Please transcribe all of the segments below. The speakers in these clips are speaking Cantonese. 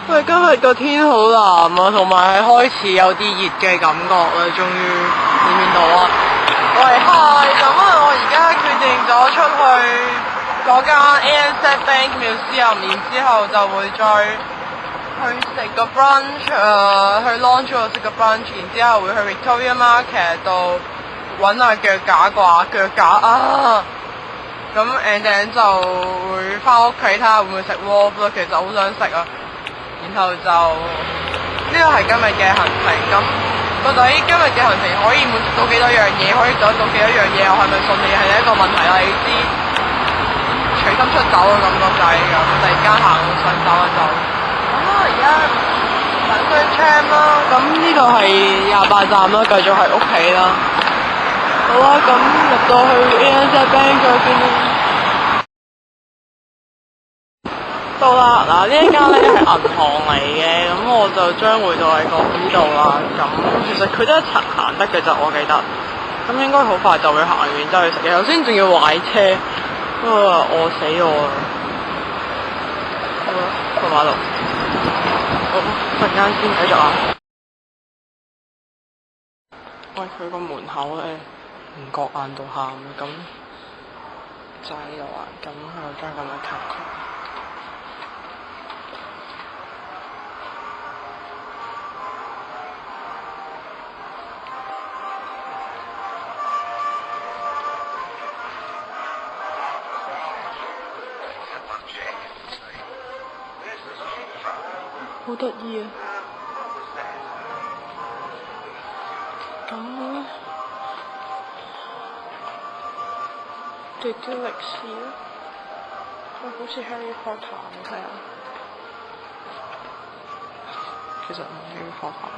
喂，今日個天好藍啊，同埋係開始有啲熱嘅感覺啦，終於見唔見到啊？喂，嗨，咁啊，我而家決定咗出去嗰間 ANZ Bank Museum，然之後就會再去食個 brunch，去 launch 度食個 brunch，然之後會去 Victoria Market 度揾下腳架腳架啊！咁then 就會翻屋企睇下會唔會食 wolf 咯，其實好想食啊！然後就呢個係今日嘅行程，咁到底今日嘅行程可以滿足到幾多樣嘢，可以做到幾多樣嘢，我係咪順利係一個問題啦？你知隨心出走嘅感覺就係咁，突然間行想走就咁啦。而家等佢 tram 啦，咁呢度係28站啦，繼續係屋企啦。好啦，咁入到去 ANZ Bank 嗰邊啦。到啦，嗱呢一間咧係銀行嚟嘅，咁我就將會到喺呢度啦。咁其實佢得一層行得嘅啫，我記得。咁應該好快就會行完，就去食嘢。頭先仲要壞車，餓死我啦！好啦，過馬路。好，陣間先繼續啊。喂，佢個門口咧唔覺眼到喊，咁就喺呢度啊。咁我將咁樣卡佢。好得意啊！咁對啲歷史啊，好似 Harry Potter 你睇下，其實唔係 Harry Potter，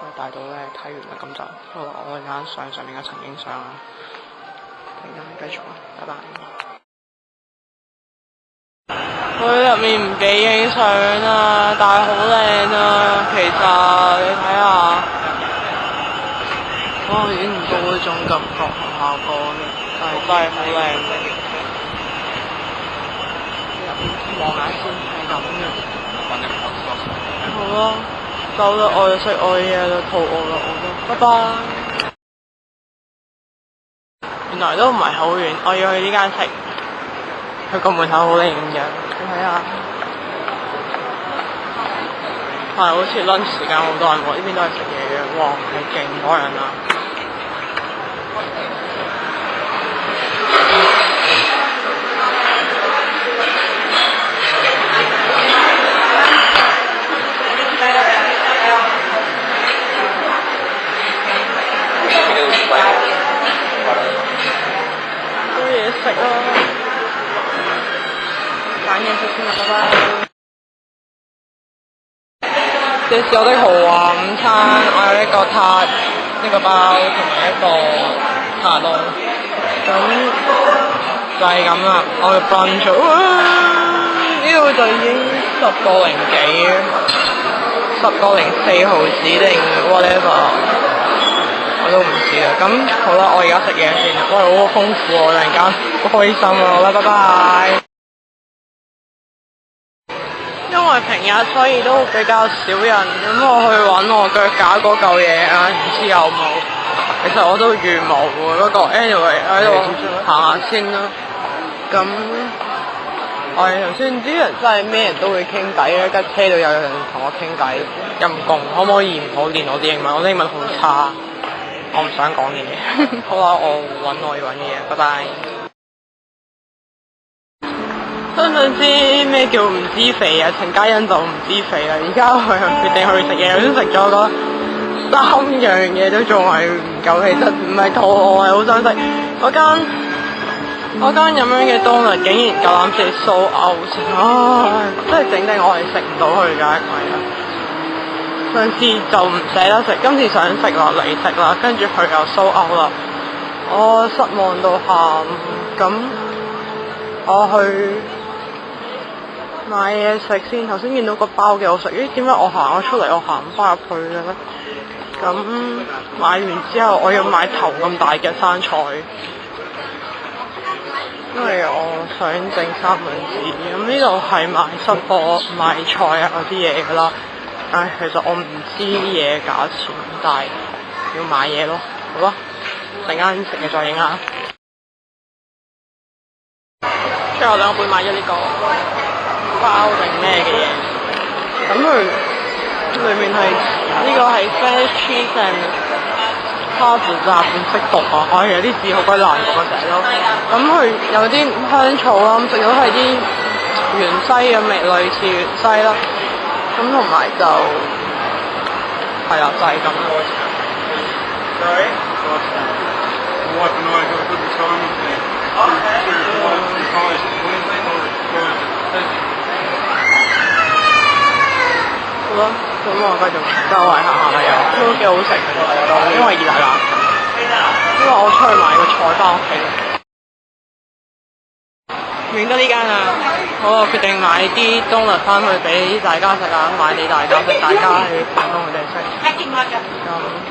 我大到咧睇完啦，咁就好啦，我陣間上面嘅層影相啊，陣間繼續啊，拜拜。佢入面唔俾影相啊，但係好靚啊！其實你睇下，影唔到嗰種感覺同效果嘅，但係真係好靚。入面望下先，係咁嘅。好啦，走啦，我要食我嘢啦，肚餓啦，我都，拜拜。原來都唔係好遠，我要去呢間食。佢個門口好靚嘅，你睇下，係好似 lunch 時間好多人喎，呢邊都係食嘢嘅，哇，係勁多人啊！多嘢食啊！揀嘢食先啦，拜拜。這是我的豪華午餐，我有一個撻，一個包同埋一個茶檔。咁就係咁啦，我嘅 brunch，呢度就已經10:04毫子定 whatever， 我都唔知啦。咁好啦，我而家食嘢先。喂，好豐富啊！我突然間好開心啊！好啦，拜拜。因為平日所以都比較少人，咁我去揾我腳架嗰嚿嘢啊，唔知有冇。其實我都預冇喎，不過 anyway 喺度行下先啦。咁我哋頭先啲人真係咩人都會傾偈咧，架車度有人同我傾偈，陰公，可唔可以唔好練我啲英文？我啲英文好差，我唔想講嘢。好啦，我揾我要揾嘅嘢，拜拜。想知咩叫唔知肥啊？陳嘉欣就唔知肥啦，而家佢決定去食嘢，佢都食咗嗰3樣嘢都仲係唔夠，其實唔係肚餓，係好想食嗰間咁樣嘅冬日，竟然夠膽食sold out，唉！真係整定我係食唔到佢㗎，上次就唔捨得食，今次想食落嚟食啦，跟住佢又sold out啦，我失望到喊。咁我去買嘢食先，頭先見到個包幾好食，咦？點解我行咗出嚟，我行唔翻入去嘅咧？咁買完之後，我要買頭咁大嘅生菜，因為我想整三文治，咁呢度係賣濕貨、賣菜啊嗰啲嘢噶啦。但係其實我唔知嘢價錢，但係要買嘢咯。好啦，陣間食嘢再影啦。最後兩杯買咗呢個包定咩嘅嘢，咁佢裏面係呢個係 French cheese and 蝦子炸，唔識讀啊！我有啲字好鬼難讀啊，成日都。咁佢有啲香草啦，食到係啲芫茜嘅味，類似芫茜啦。咁同埋就係啦，就係咁咯。Sorry? My wife and I got a good retirement there. Okay. 好啦，咁我繼續周圍行下啦，又都幾好食嘅，因為熱辣辣。因為我出去買個菜翻屋企。遠得呢間啊，我決定買啲冬甩翻去俾大家食啊，買俾大家食，大家去廣東佢哋食。咁